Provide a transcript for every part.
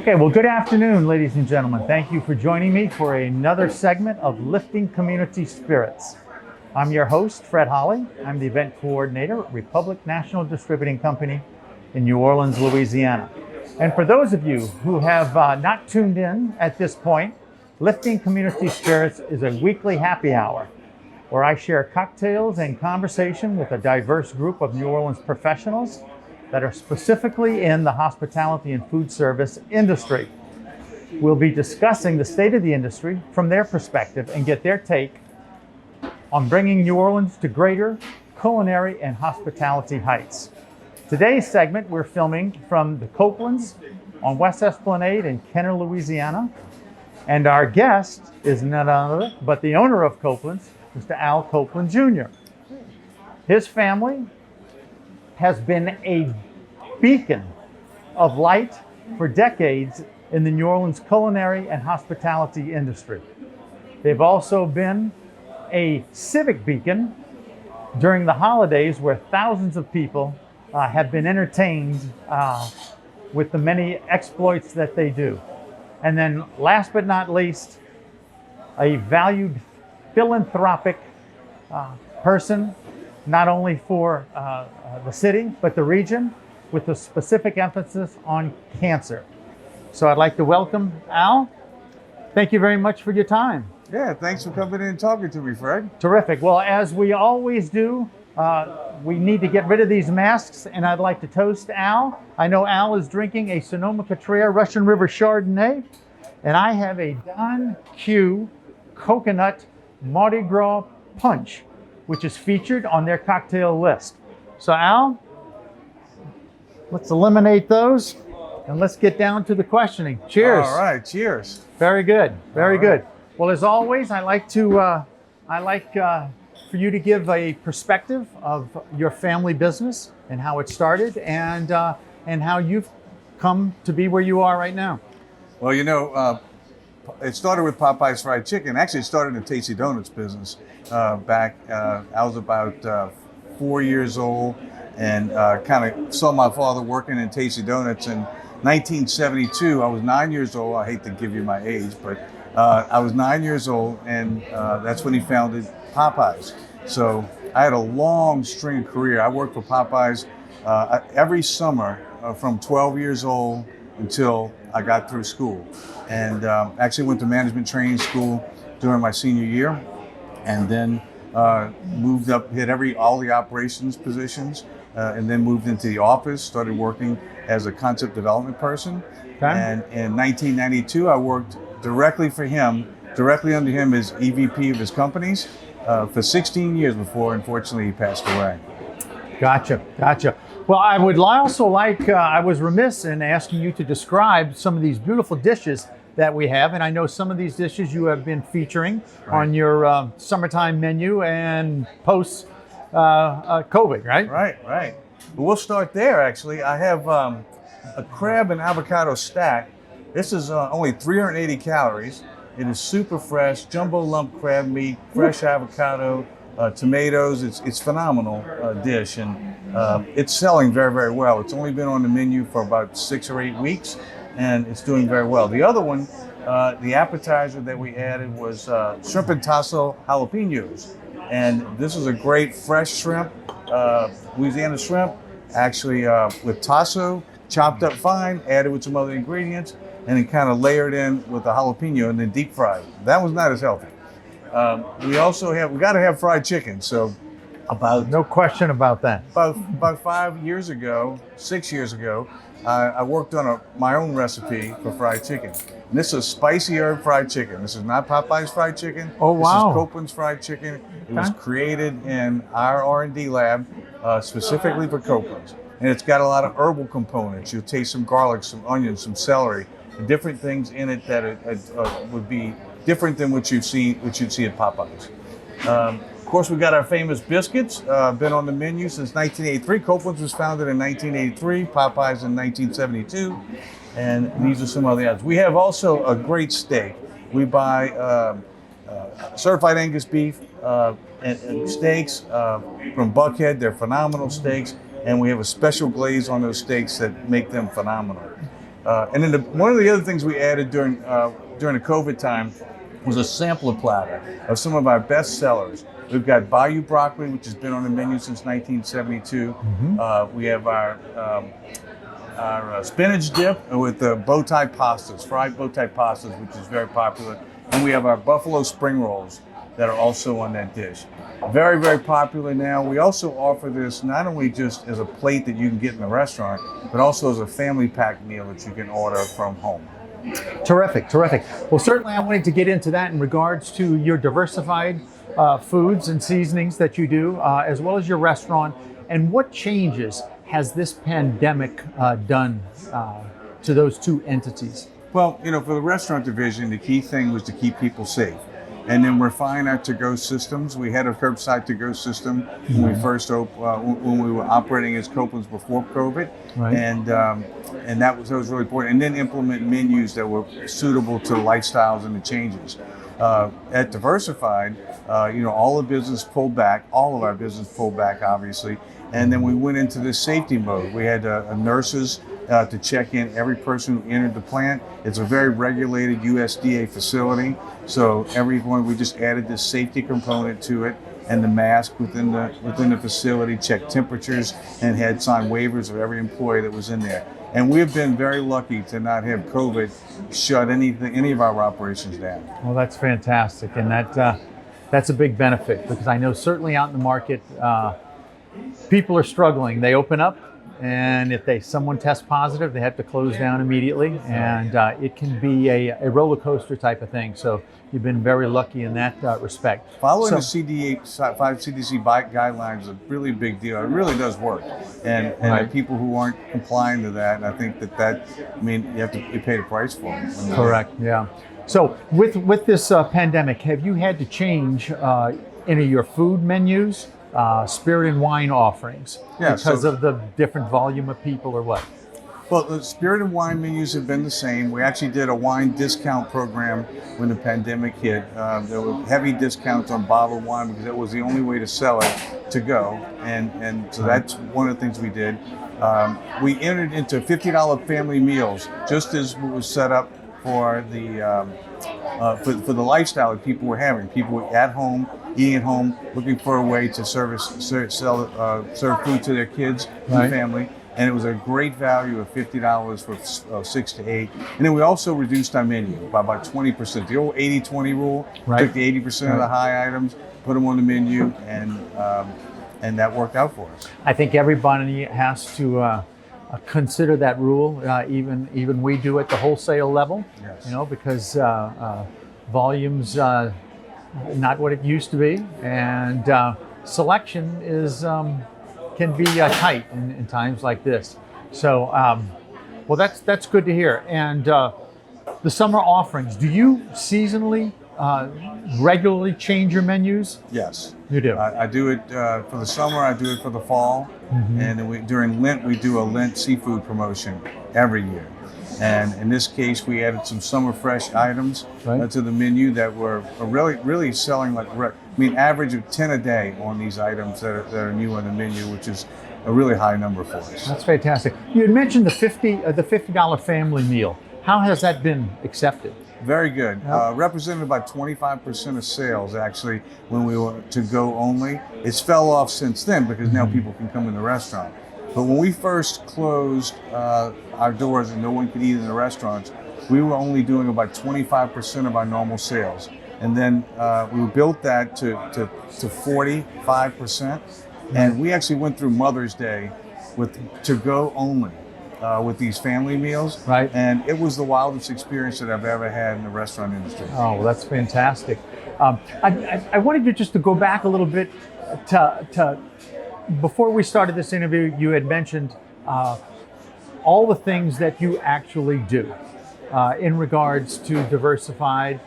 Okay, well, good afternoon, ladies and gentlemen. Thank you for joining me for another segment of Lifting Community Spirits. I'm your host, Fred Holley. I'm the event coordinator at Republic National Distributing Company in New Orleans, Louisiana. And for those of you who have not tuned in at this point, Lifting Community Spirits is a weekly happy hour where I share cocktails and conversation with a diverse group of New Orleans professionals that are specifically in the hospitality and food service industry. We'll be discussing the state of the industry from their perspective and get their take on bringing New Orleans to greater culinary and hospitality heights. Today's segment, we're filming from the Copelands on West Esplanade in Kenner, Louisiana. And our guest is none other but the owner of Copeland's, Mr. Al Copeland Jr. His family has been a beacon of light for decades in the New Orleans culinary and hospitality industry. They've also been a civic beacon during the holidays where thousands of people have been entertained with the many exploits that they do. And then last but not least, a valued philanthropic person, not only for the city, but the region, with a specific emphasis on cancer. So I'd like to welcome Al. Thank you very much for your time. Yeah, thanks for coming in and talking to me, Fred. Terrific. Well, as we always do, we need to get rid of these masks, and I'd like to toast Al. I know Al is drinking a Sonoma-Cutrer Russian River Chardonnay, and I have a Don Q Coconut Mardi Gras Punch, which is featured on their cocktail list. So Al, let's eliminate those and let's get down to the questioning. Cheers. All right, cheers. Very good, very good. Well, as always, I like for you to give a perspective of your family business and how it started and how you've come to be where you are right now. Well, you know, it started with Popeye's Fried Chicken. Actually, it started in the Tasty Donuts business back. I was about 4 years old and kind of saw my father working in Tasty Donuts in 1972. I was 9 years old. I hate to give you my age, but I was 9 years old, and that's when he founded Popeyes. So I had a long string career. I worked for Popeyes every summer from 12 years old until I got through school. And actually went to management training school during my senior year, and then moved up, hit all the operations positions, and then moved into the office, started working as a concept development person. Okay. And in 1992, I worked directly for him, directly under him as EVP of his companies for 16 years before, unfortunately, he passed away. Gotcha, gotcha. Well, I would also like, I was remiss in asking you to describe some of these beautiful dishes that we have. And I know some of these dishes you have been featuring on your summertime menu and post-COVID, right? Right. Well, we'll start there, actually. I have a crab and avocado stack. This is only 380 calories. It is super fresh, jumbo lump crab meat, fresh avocado, tomatoes. It's phenomenal dish, and it's selling very, very well. It's only been on the menu for about 6 or 8 weeks, and it's doing very well. The other one, the appetizer that we added was shrimp and tasso jalapenos, and this is a great fresh shrimp, Louisiana shrimp, actually with tasso, chopped up fine, added with some other ingredients, and then kind of layered in with the jalapeno and then deep fried. That was not as healthy. We got to have fried chicken. So no question about that. About 5 years ago, 6 years ago, I worked on my own recipe for fried chicken. And this is spicy herb fried chicken. This is not Popeye's fried chicken. Oh, wow. This is Copeland's fried chicken. It was created in our R&D lab specifically for Copeland's. And it's got a lot of herbal components. You'll taste some garlic, some onions, some celery, and different things in it that would be different than what you'd see at Popeyes. Of course, we got our famous biscuits, been on the menu since 1983. Copeland's was founded in 1983, Popeyes in 1972, and these are some other items. We have also a great steak. We buy certified Angus beef and steaks from Buckhead. They're phenomenal steaks, and we have a special glaze on those steaks that make them phenomenal. And then one of the other things we added during the COVID time was a sampler platter of some of our best sellers. We've got Bayou broccoli, which has been on the menu since 1972. We have our spinach dip with the bow tie pastas, fried bow tie pastas, which is very popular. And we have our buffalo spring rolls that are also on that dish. Very, very popular now. We also offer this not only just as a plate that you can get in the restaurant, but also as a family pack meal that you can order from home. Terrific, terrific. Well, certainly I wanted to get into that in regards to your diversified foods and seasonings that you do, as well as your restaurant. And what changes has this pandemic done to those two entities? Well, for the restaurant division, the key thing was to keep people safe. And then refine our to-go systems. We had a curbside to-go system when we first when we were operating as Copeland's before COVID, right. And that was really important. And then implement menus that were suitable to the lifestyles and the changes. At Diversified, all the business pulled back. All of our business pulled back, obviously. And then we went into this safety mode. We had nurses to check in every person who entered the plant. It's a very regulated USDA facility. So we just added this safety component to it, and the mask within the facility, checked temperatures, and had signed waivers of every employee that was in there. And we've been very lucky to not have COVID shut any of our operations down. Well, that's fantastic, and that's a big benefit, because I know certainly out in the market, people are struggling. They open up, and if someone tests positive, they have to close down immediately, and it can be a roller coaster type of thing. So you've been very lucky in that respect. Following the CDC guidelines is a really big deal. It really does work, and right. People who aren't complying to that, I think you pay the price for it. Correct. Yeah. So with this pandemic, have you had to change any of your food menus? Spirit and wine offerings, because of the different volume of people, or what? Well, the spirit and wine menus have been the same. We actually did a wine discount program when the pandemic hit. There were heavy discounts on bottled wine because that was the only way to sell it to go, and so that's one of the things we did. We entered into $50 family meals, just as was set up for the lifestyle that people were having. People were at home, eating at home, looking for a way to serve food to their kids and family. And it was a great value of $50 for 6 to 8. And then we also reduced our menu by about 20%. The old 80-20 rule, took the 80% of the high items, put them on the menu, and that worked out for us. I think everybody has to consider that rule. Even we do at the wholesale level, yes. Because volume's not what it used to be, and selection can be tight in times like this. So, well, that's good to hear. And the summer offerings, do you seasonally regularly change your menus? Yes. You do? I do it for the summer, I do it for the fall, and then during Lent, we do a Lent seafood promotion every year. And in this case, we added some summer fresh items to the menu that were really selling average of 10 a day on these items that are new on the menu, which is a really high number for us. That's fantastic. You had mentioned the $50 family meal. How has that been accepted? Very good. Represented about 25% of sales, actually, when we were to go only. It's fell off since then because now people can come in the restaurant. But when we first closed our doors and no one could eat in the restaurants, we were only doing about 25% of our normal sales. And then we built that to 45%. And we actually went through Mother's Day with to-go only with these family meals. Right. And it was the wildest experience that I've ever had in the restaurant industry. Oh, well, that's fantastic. I wanted you just to go back a little bit to before we started this interview, you had mentioned all the things that you actually do in regards to Diversified,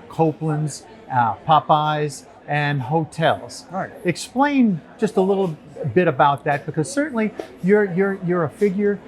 Copeland's, Popeyes, and hotels. Right. Explain just a little bit about that, because certainly you're a figure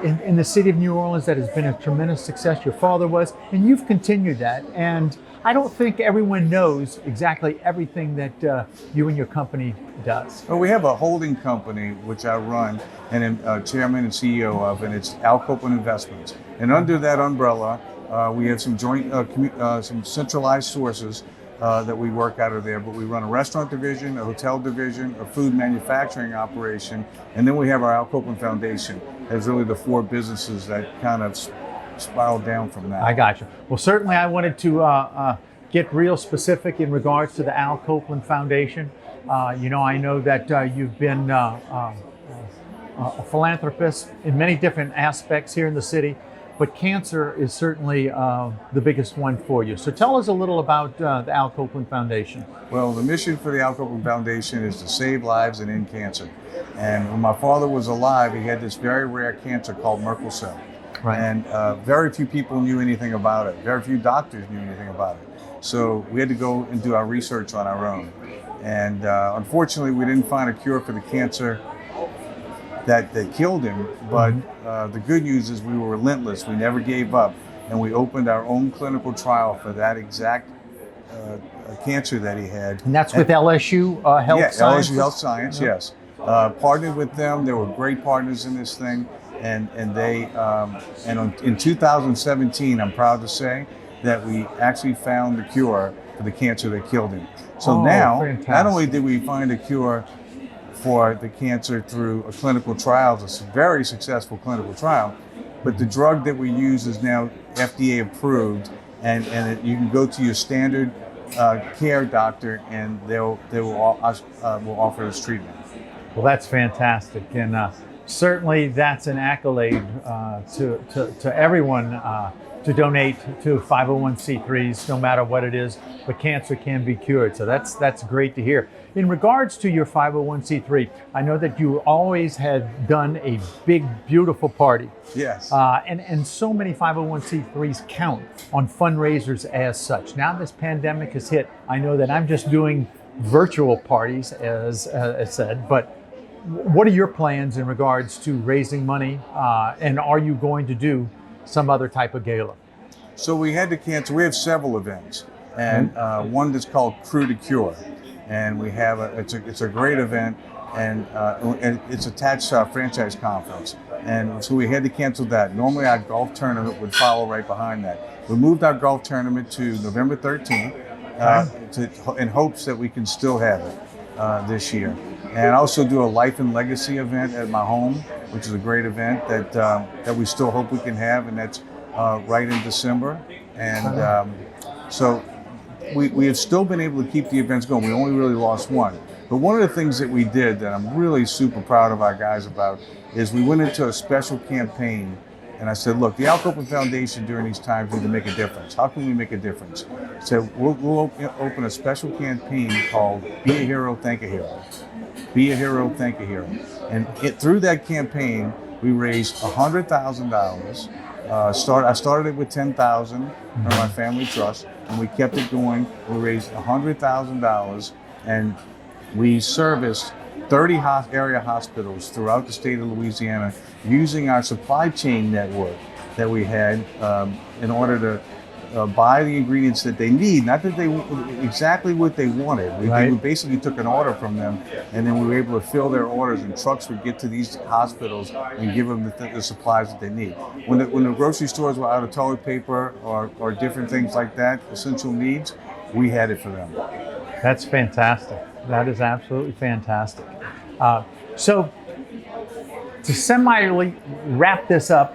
in the city of New Orleans that has been a tremendous success. Your father was, and you've continued that. And I don't think everyone knows exactly everything that you and your company does. Well, we have a holding company which I run and am chairman and CEO of, and it's Copeland Investments. And under that umbrella, we have some joint, some centralized sources that we work out of there. But we run a restaurant division, a hotel division, a food manufacturing operation, and then we have our Copeland Foundation. As really the four businesses that kind of spiral down from that. I got you. Well, certainly I wanted to get real specific in regards to the Copeland Foundation. I know that you've been a philanthropist in many different aspects here in the city, but cancer is certainly the biggest one for you. So tell us a little about the Copeland Foundation. Well, the mission for the Copeland Foundation is to save lives and end cancer. And when my father was alive, he had this very rare cancer called Merkel cell. Right. And very few people knew anything about it. Very few doctors knew anything about it. So we had to go and do our research on our own. And unfortunately, we didn't find a cure for the cancer that killed him. But the good news is we were relentless. We never gave up. And we opened our own clinical trial for that exact cancer that he had. And that's with LSU Health Science? LSU Health Science, yes. Partnered with them. They were great partners in this thing. And they in 2017, I'm proud to say that we actually found the cure for the cancer that killed him. So now, fantastic. Not only did we find a cure for the cancer through a clinical trial, it's a very successful clinical trial, but the drug that we use is now FDA approved, and you can go to your standard care doctor, and they will offer this treatment. Well, that's fantastic, and certainly that's an accolade to everyone to donate to 501c3s, no matter what it is, but cancer can be cured. So that's great to hear. In regards to your 501c3, I know that you always had done a big, beautiful party. Yes. And so many 501c3s count on fundraisers as such. Now this pandemic has hit, I know that I'm just doing virtual parties, as said, but what are your plans in regards to raising money, and are you going to do some other type of gala? So we had to cancel. We have several events, and one that's called Crew to Cure, and we have it's a great event, and it's attached to our franchise conference, and so we had to cancel that. Normally our golf tournament would follow right behind that. We moved our golf tournament to November 13th in hopes that we can still have it this year. And I also do a life and legacy event at my home, which is a great event that we still hope we can have, and that's right in December. And so we have still been able to keep the events going. We only really lost one. But one of the things that we did that I'm really super proud of our guys about is we went into a special campaign. And I said, look, the Copeland Foundation during these times need to make a difference. How can we make a difference? So we'll open a special campaign called Be a Hero, Thank a Hero. Be a Hero, Thank a Hero. And through that campaign, we raised $100,000. I started it with $10,000 from my family trust, and we kept it going. We raised $100,000, and we serviced 30 area hospitals throughout the state of Louisiana using our supply chain network that we had in order to buy the ingredients that they need, not that they exactly what they wanted. We basically took an order from them, and then we were able to fill their orders, and trucks would get to these hospitals and give them the supplies that they need. When the grocery stores were out of toilet paper or different things like that, essential needs, we had it for them. That's fantastic. That is absolutely fantastic. So to semi wrap this up,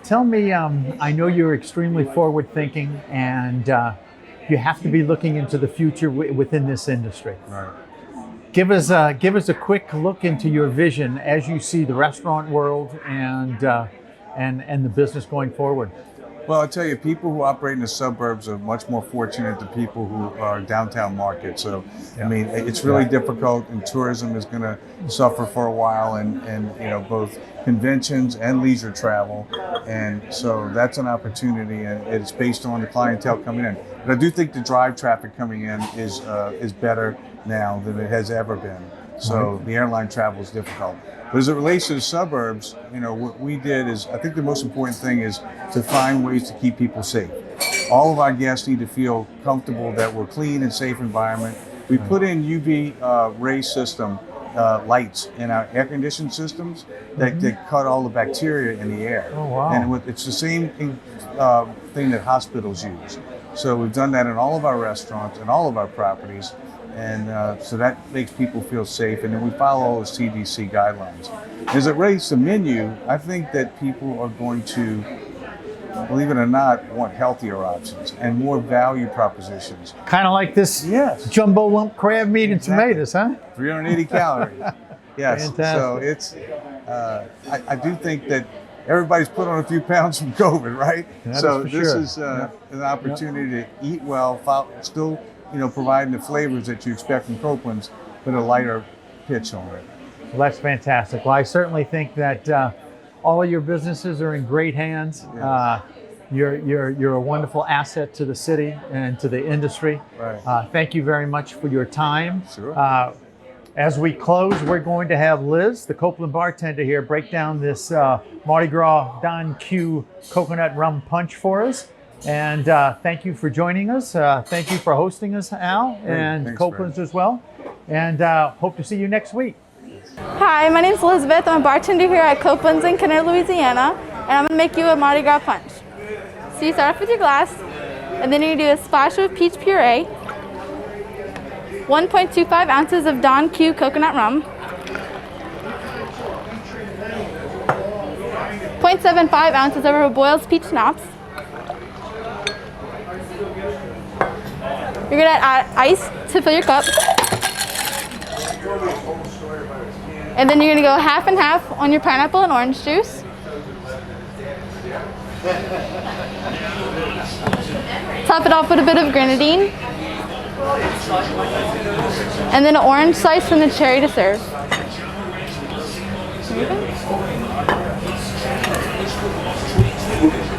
tell me, I know you're extremely forward thinking, and you have to be looking into the future within this industry. Right. Give us a quick look into your vision as you see the restaurant world and the business going forward. Well, I'll tell you, people who operate in the suburbs are much more fortunate than people who are downtown market. So, I mean, it's really difficult, and tourism is going to suffer for a while, and both conventions and leisure travel. And so that's an opportunity, and it's based on the clientele coming in. But I do think the drive traffic coming in is better now than it has ever been. So the airline travel is difficult. But as it relates to the suburbs, what we did is, I think the most important thing is to find ways to keep people safe. All of our guests need to feel comfortable that we're clean and safe environment. We put in UV ray system lights in our air conditioned systems that cut all the bacteria in the air. Oh, wow. And it's the same thing that hospitals use. So we've done that in all of our restaurants and all of our properties. And so that makes people feel safe. And then we follow all the CDC guidelines. As it relates to menu, I think that people are going to, believe it or not, want healthier options and more value propositions. Kind of like this jumbo lump crab meat and tomatoes, huh? 380 calories. Yes. Fantastic. So it's, I do think that everybody's put on a few pounds from COVID, right? So this is an opportunity to eat well, still, providing the flavors that you expect from Copeland's, but a lighter pitch on it. Well, that's fantastic. Well, I certainly think that all of your businesses are in great hands. Yes. You're a wonderful asset to the city and to the industry. Right. Thank you very much for your time. Sure. As we close, we're going to have Liz, the Copeland bartender here, break down this Mardi Gras Don Q coconut rum punch for us. And thank you for joining us. Thank you for hosting us, Al, and Thanks, Copeland's as well. And hope to see you next week. Hi, my name's Elizabeth. I'm a bartender here at Copeland's in Culinary, Louisiana, and I'm gonna make you a Mardi Gras punch. So you start off with your glass, and then you're gonna do a splash of peach puree, 1.25 ounces of Don Q coconut rum, 0.75 ounces of our Bols peach schnapps. You're gonna add ice to fill your cup. And then you're gonna go half and half on your pineapple and orange juice. Top it off with a bit of grenadine. And then an orange slice from the cherry to serve. There you go.